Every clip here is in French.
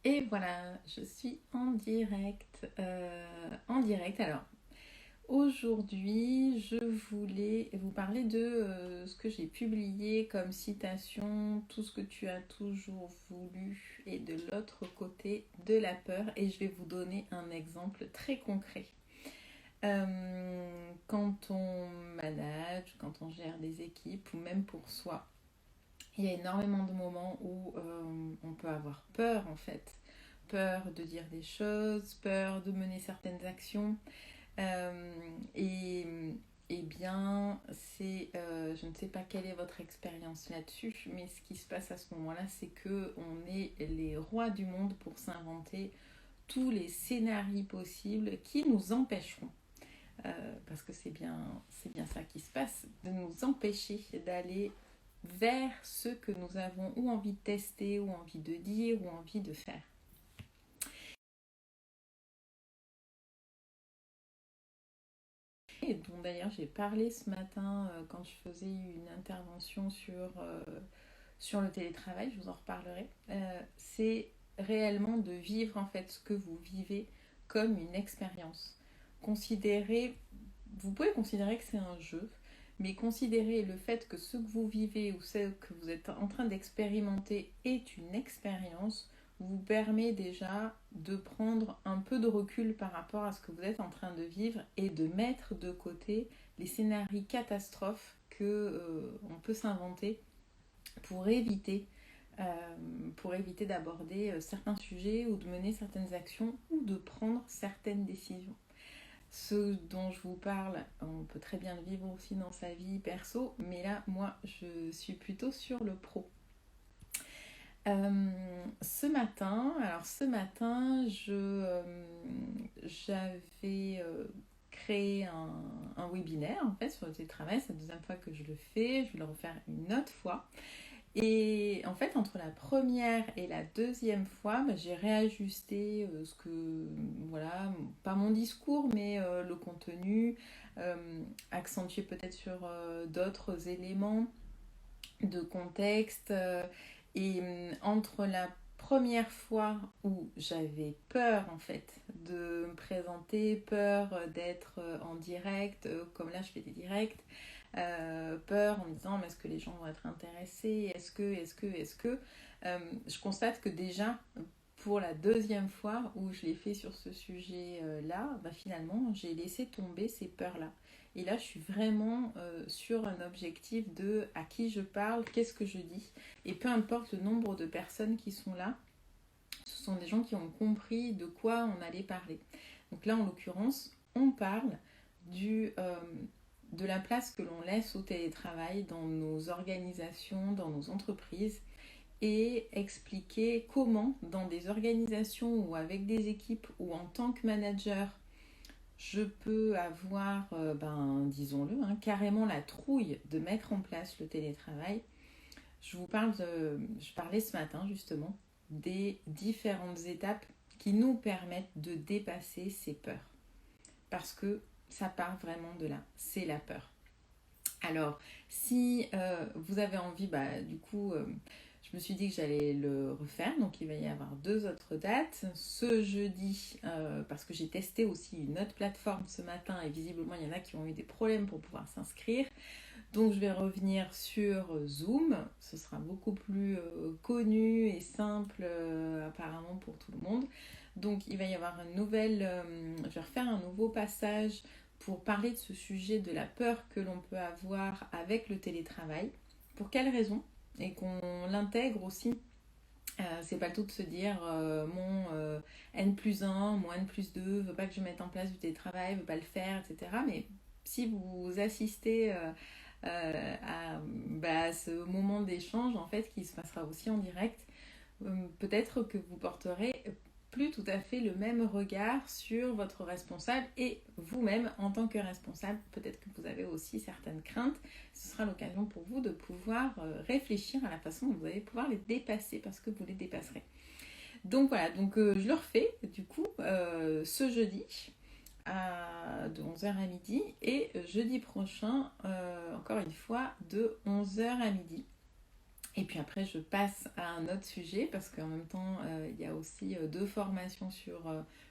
Et voilà, je suis en direct. Alors, aujourd'hui, je voulais vous parler de ce que j'ai publié comme citation, tout ce que tu as toujours voulu, et de l'autre côté de la peur. Et je vais vous donner un exemple très concret. Quand on manage, quand on gère des équipes, ou même pour soi, il y a énormément de moments où on peut avoir peur en fait. Peur de dire des choses, peur de mener certaines actions. Euh, et, et bien, je ne sais pas quelle est votre expérience là-dessus, mais ce qui se passe à ce moment-là, c'est que on est les rois du monde pour s'inventer tous les scénarios possibles qui nous empêcheront, parce que c'est bien ça qui se passe, de nous empêcher d'aller vers ce que nous avons ou envie de tester, ou envie de dire, ou envie de faire. Et dont d'ailleurs j'ai parlé ce matin quand je faisais une intervention sur le télétravail, je vous en reparlerai. C'est réellement de vivre en fait ce que vous vivez comme une expérience. Considérez, vous pouvez considérer que c'est un jeu, mais considérez le fait que ce que vous vivez ou ce que vous êtes en train d'expérimenter est une expérience vous permet déjà de prendre un peu de recul par rapport à ce que vous êtes en train de vivre et de mettre de côté les scénarios catastrophes que on peut s'inventer pour éviter euh, pour éviter d'aborder certains sujets ou de mener certaines actions ou de prendre certaines décisions. Ce dont je vous parle, on peut très bien le vivre aussi dans sa vie perso, mais là, moi, je suis plutôt sur le pro. Ce matin, j'avais créé un webinaire en fait sur le télétravail. C'est la deuxième fois que je le fais. Je vais le refaire une autre fois. Et en fait, entre la première et la deuxième fois, bah, j'ai réajusté voilà, pas mon discours, mais le contenu, euh, accentué peut-être sur d'autres éléments de contexte. Entre la première fois où j'avais peur en fait de me présenter, peur d'être en direct, comme là je fais des directs, peur en me disant mais est-ce que les gens vont être intéressés, est-ce que, je constate que déjà pour la deuxième fois où je l'ai fait sur ce sujet-là, bah, finalement j'ai laissé tomber ces peurs-là. Et là, je suis vraiment sur un objectif de à qui je parle, qu'est-ce que je dis. Et peu importe le nombre de personnes qui sont là, ce sont des gens qui ont compris de quoi on allait parler. Donc là, en l'occurrence, on parle du, euh, de la place que l'on laisse au télétravail dans nos organisations, dans nos entreprises, et expliquer comment, dans des organisations ou avec des équipes ou en tant que manager, je peux avoir, disons-le, hein, carrément la trouille de mettre en place le télétravail. Je parlais ce matin justement des différentes étapes qui nous permettent de dépasser ces peurs. Parce que ça part vraiment de là, c'est la peur. Alors, si vous avez envie, je me suis dit que j'allais le refaire, donc il va y avoir deux autres dates. Ce jeudi, parce que j'ai testé aussi une autre plateforme ce matin et visiblement il y en a qui ont eu des problèmes pour pouvoir s'inscrire. Donc je vais revenir sur Zoom, ce sera beaucoup plus connu et simple apparemment pour tout le monde. Donc il va y avoir je vais refaire un nouveau passage pour parler de ce sujet de la peur que l'on peut avoir avec le télétravail. Pour quelles raisons? Et qu'on l'intègre aussi. C'est pas le tout de se dire mon N plus 1, mon N plus 2 veut pas que je mette en place du télétravail, veut pas le faire, etc. Mais si vous assistez à ce moment d'échange en fait qui se passera aussi en direct, peut-être que vous porterez plus tout à fait le même regard sur votre responsable et vous-même en tant que responsable. Peut-être que vous avez aussi certaines craintes. Ce sera l'occasion pour vous de pouvoir réfléchir à la façon dont vous allez pouvoir les dépasser parce que vous les dépasserez. Donc voilà, je le refais du coup ce jeudi de 11h à midi et jeudi prochain encore une fois de 11h à midi. Et puis après, je passe à un autre sujet parce qu'en même temps, il y a aussi deux formations sur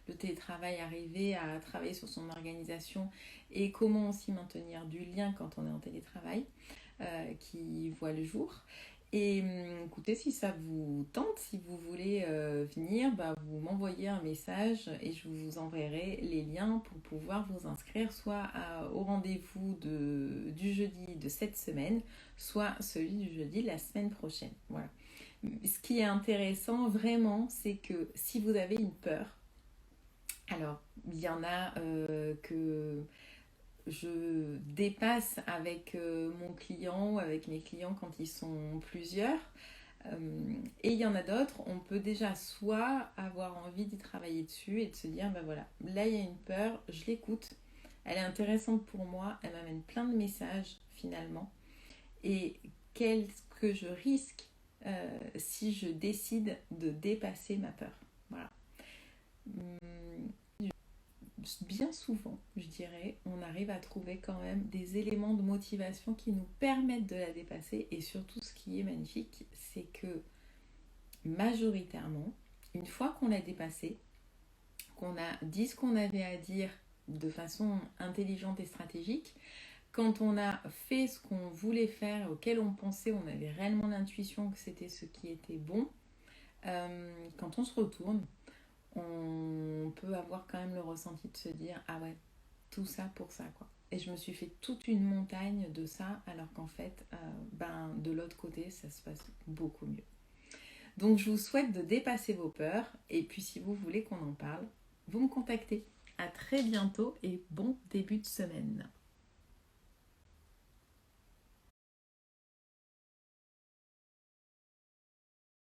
le télétravail, arriver à travailler sur son organisation et comment aussi maintenir du lien quand on est en télétravail, qui voit le jour. Et écoutez, si ça vous tente, si vous voulez venir, bah, vous m'envoyez un message et je vous enverrai les liens pour pouvoir vous inscrire soit au rendez-vous du jeudi de cette semaine, soit celui du jeudi de la semaine prochaine. Voilà. Ce qui est intéressant vraiment, c'est que si vous avez une peur, alors il y en a que je dépasse avec mon client ou avec mes clients quand ils sont plusieurs. Et il y en a d'autres, on peut déjà soit avoir envie d'y travailler dessus et de se dire, ben voilà, là il y a une peur, je l'écoute, elle est intéressante pour moi, elle m'amène plein de messages finalement. Et qu'est-ce que je risque si je décide de dépasser ma peur? Voilà. Bien souvent, je dirais, on arrive à trouver quand même des éléments de motivation qui nous permettent de la dépasser. Et surtout, ce qui est magnifique, c'est que majoritairement, une fois qu'on l'a dépassé, qu'on a dit ce qu'on avait à dire de façon intelligente et stratégique, quand on a fait ce qu'on voulait faire, auquel on pensait, on avait réellement l'intuition que c'était ce qui était bon, quand on se retourne, on peut avoir quand même le ressenti de se dire ah ouais, tout ça pour ça quoi. Et je me suis fait toute une montagne de ça alors qu'en fait, ben, de l'autre côté, ça se passe beaucoup mieux. Donc je vous souhaite de dépasser vos peurs et puis si vous voulez qu'on en parle, vous me contactez. À très bientôt et bon début de semaine.